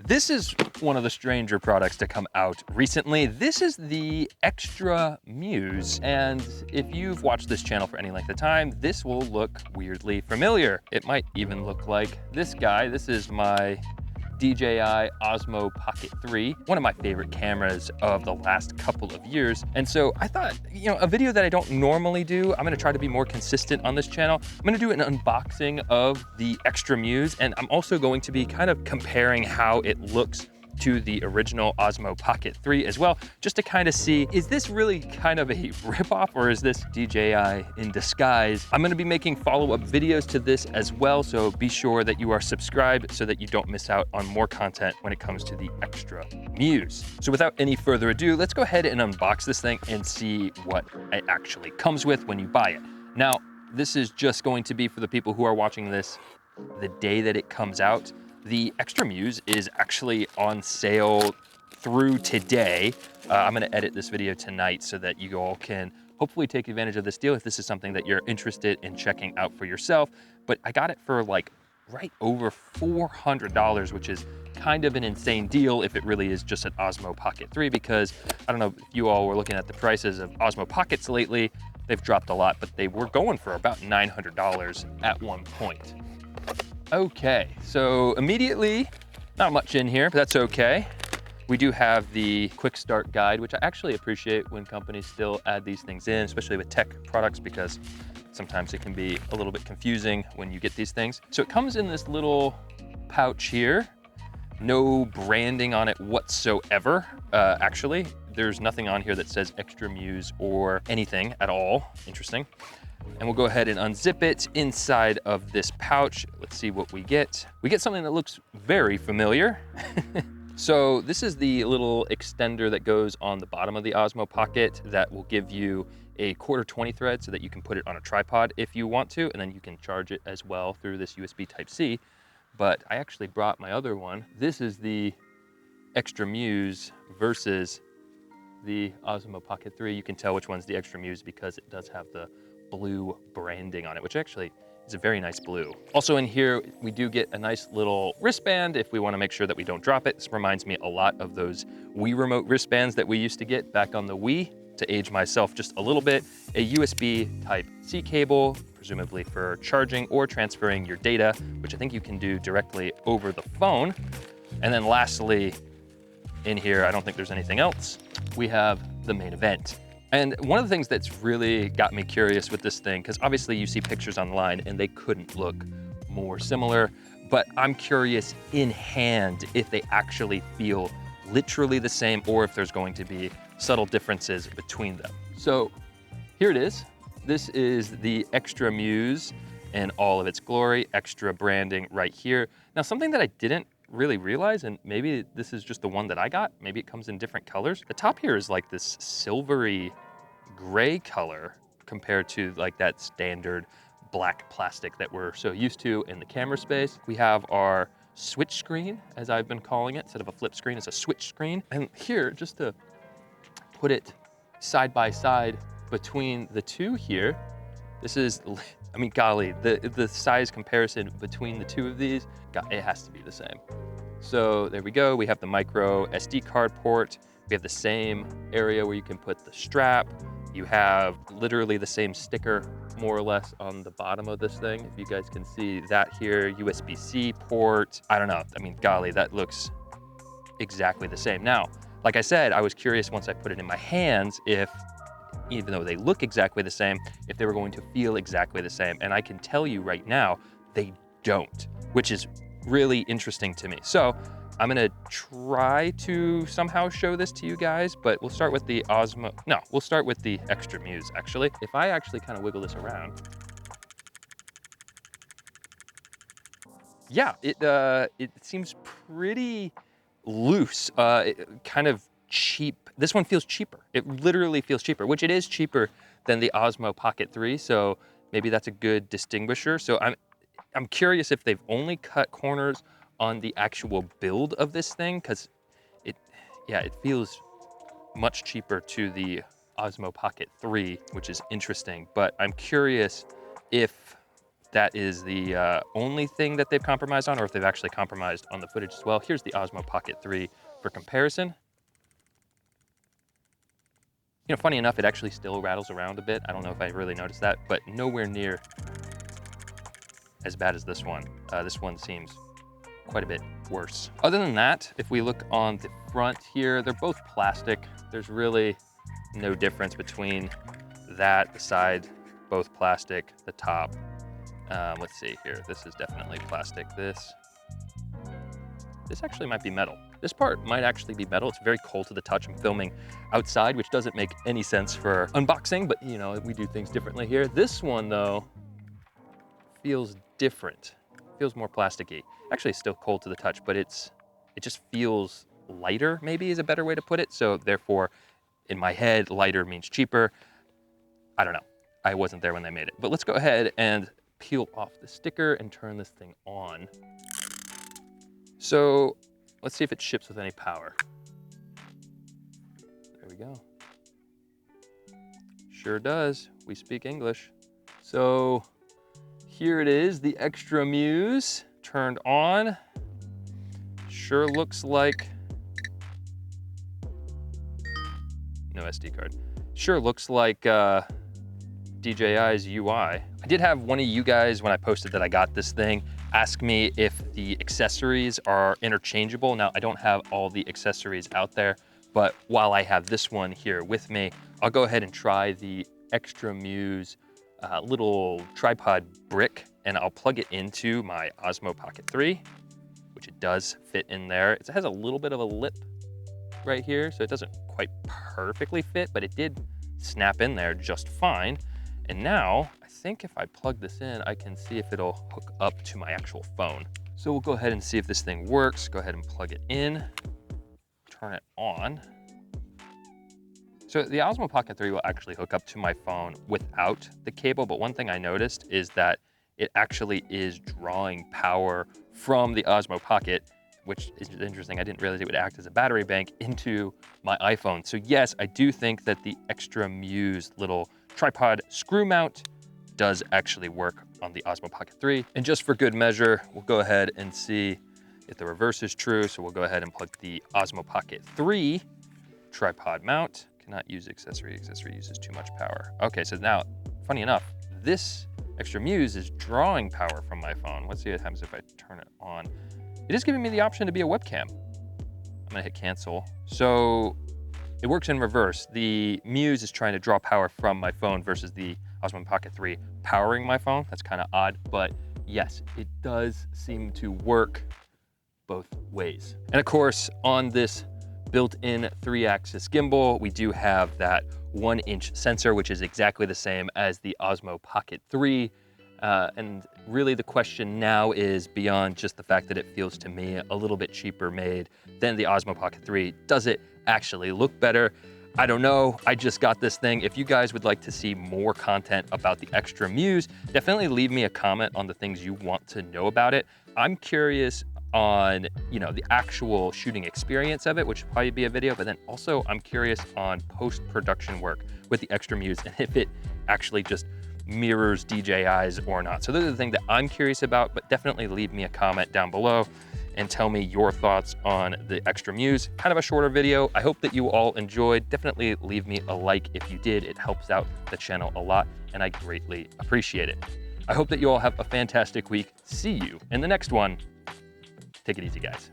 This is one of the stranger products to come out recently. This is the XTRA MUSE, and if you've watched this channel for any length of time, this will look weirdly familiar. It might even look like this guy. This is my DJI Osmo Pocket 3, one of my favorite cameras of the last couple of years. And so I thought, a video that I don't normally do, I'm gonna try to be more consistent on this channel. I'm gonna do an unboxing of the XTRA MUSE, and I'm also going to be kind of comparing how it looks to the original Osmo Pocket 3 as well, just to kind of see, is this really kind of a ripoff or is this DJI in disguise? I'm gonna be making follow-up videos to this as well, so be sure that you are subscribed so that you don't miss out on more content when it comes to the XTRA MUSE. So without any further ado, let's go ahead and unbox this thing and see what it actually comes with when you buy it. Now, this is just going to be for the people who are watching this the day that it comes out. The XTRA MUSE is actually on sale through today. I'm gonna edit this video tonight so that you all can hopefully take advantage of this deal if this is something that you're interested in checking out for yourself. But I got it for like right over $400, which is kind of an insane deal if it really is just an Osmo Pocket 3, because I don't know if you all were looking at the prices of Osmo Pockets lately. They've dropped a lot, but they were going for about $900 at one point. Okay, so immediately, not much in here, but that's okay. We do have the quick start guide, which I actually appreciate when companies still add these things in, especially with tech products, because sometimes it can be a little bit confusing when you get these things. So it comes in this little pouch here. No branding on it whatsoever. Actually, there's nothing on here that says XTRA MUSE or anything at all. Interesting. And we'll go ahead and unzip it. Inside of this pouch, let's see what we get. We get something that looks very familiar. So this is the little extender that goes on the bottom of the Osmo Pocket that will give you a 1/4 thread so that you can put it on a tripod if you want to, and then you can charge it as well through this USB Type-C. But I actually brought my other one. This is the XTRA MUSE versus the Osmo Pocket 3. You can tell which one's the XTRA MUSE because it does have the blue branding on it, which actually is a very nice blue. Also in here, we do get a nice little wristband if we want to make sure that we don't drop it. This reminds me a lot of those Wii remote wristbands that we used to get back on the Wii. To age myself just a little bit, a USB Type-C cable, presumably for charging or transferring your data, which I think you can do directly over the phone. And then lastly, in here, I don't think there's anything else. We have the main event. And one of the things that's really got me curious with this thing, because obviously you see pictures online and they couldn't look more similar, but I'm curious in hand if they actually feel literally the same or if there's going to be subtle differences between them. So here it is. This is the XTRA MUSE in all of its glory, XTRA branding right here. Now, something that I didn't really realize, and maybe this is just the one that I got, maybe it comes in different colors. The top here is like this silvery gray color compared to like that standard black plastic that we're so used to in the camera space. We have our switch screen, as I've been calling it. Instead of a flip screen, it's a switch screen. And here, just to put it side by side between the two here, this is, I mean, golly, the size comparison between the two of these, it has to be the same. So there we go. We have the micro SD card port. We have the same area where you can put the strap. You have literally the same sticker, more or less, on the bottom of this thing. If you guys can see that here, USB-C port. I don't know. I mean, golly, that looks exactly the same. Now, like I said, I was curious once I put it in my hands if, even though they look exactly the same, if they were going to feel exactly the same. And I can tell you right now, they don't, which is really interesting to me. So I'm gonna try to somehow show this to you guys, but we'll start with the we'll start with the XTRA MUSE, actually. If I actually kind of wiggle this around, yeah, it seems pretty loose, kind of cheap. This one feels cheaper. It literally feels cheaper, which it is cheaper than the Osmo Pocket 3, so maybe that's a good distinguisher. So I'm curious if they've only cut corners on the actual build of this thing, because it feels much cheaper to the Osmo Pocket 3, which is interesting. But I'm curious if that is the only thing that they've compromised on, or if they've actually compromised on the footage as well. Here's the Osmo Pocket 3 for comparison. You know, funny enough, it actually still rattles around a bit. I don't know if I really noticed that, but nowhere near as bad as this one. This one seems quite a bit worse. Other than that, if we look on the front here, they're both plastic. There's really no difference between that, the side, both plastic, the top. Let's see here, this is definitely plastic. This actually might be metal. This part might actually be metal. It's very cold to the touch. I'm filming outside, which doesn't make any sense for unboxing, but you know, we do things differently here. This one though, feels different. Feels more plasticky. Actually, it's still cold to the touch, but it just feels lighter, maybe is a better way to put it. So therefore, in my head, lighter means cheaper. I don't know. I wasn't there when they made it. But let's go ahead and peel off the sticker and turn this thing on. So let's see if it ships with any power. There we go. Sure does. We speak English. So here it is, the XTRA MUSE turned on. Sure looks like, no SD card. Sure looks like DJI's UI. I did have one of you guys, when I posted that I got this thing, ask me if the accessories are interchangeable. Now, I don't have all the accessories out there, but while I have this one here with me, I'll go ahead and try the XTRA MUSE little tripod brick, and I'll plug it into my Osmo Pocket 3, which it does fit in there. It has a little bit of a lip right here, so it doesn't quite perfectly fit, but it did snap in there just fine. And now, I think if I plug this in, I can see if it'll hook up to my actual phone. So we'll go ahead and see if this thing works. Go ahead and plug it in, turn it on. So the Osmo Pocket 3 will actually hook up to my phone without the cable, but one thing I noticed is that it actually is drawing power from the Osmo Pocket, which is interesting. I didn't realize it would act as a battery bank into my iPhone. So yes, I do think that the XTRA MUSE little tripod screw mount does actually work on the Osmo Pocket 3. And just for good measure, we'll go ahead and see if the reverse is true. So we'll go ahead and plug the Osmo Pocket 3 tripod mount. Cannot use accessory. Accessory uses too much power. Okay, so now, funny enough, this XTRA MUSE is drawing power from my phone. Let's see what happens if I turn it on. It is giving me the option to be a webcam. I'm gonna hit cancel. So it works in reverse. The MUSE is trying to draw power from my phone versus the Osmo Pocket 3 powering my phone. That's kind of odd, but yes, it does seem to work both ways. And of course, on this built-in 3-axis gimbal, we do have that 1-inch sensor, which is exactly the same as the Osmo Pocket 3. And really the question now is, beyond just the fact that it feels to me a little bit cheaper made than the Osmo Pocket 3, does it actually look better? I don't know. I just got this thing. If you guys would like to see more content about the XTRA MUSE, definitely leave me a comment on the things you want to know about it. I'm curious on, you know, the actual shooting experience of it, which would probably be a video, but then also I'm curious on post-production work with the XTRA MUSE and if it actually just mirrors DJI's or not. So those are the things that I'm curious about, but definitely leave me a comment down below and tell me your thoughts on the XTRA MUSE. Kind of a shorter video. I hope that you all enjoyed. Definitely leave me a like if you did. It helps out the channel a lot and I greatly appreciate it. I hope that you all have a fantastic week. See you in the next one. Take it easy, guys.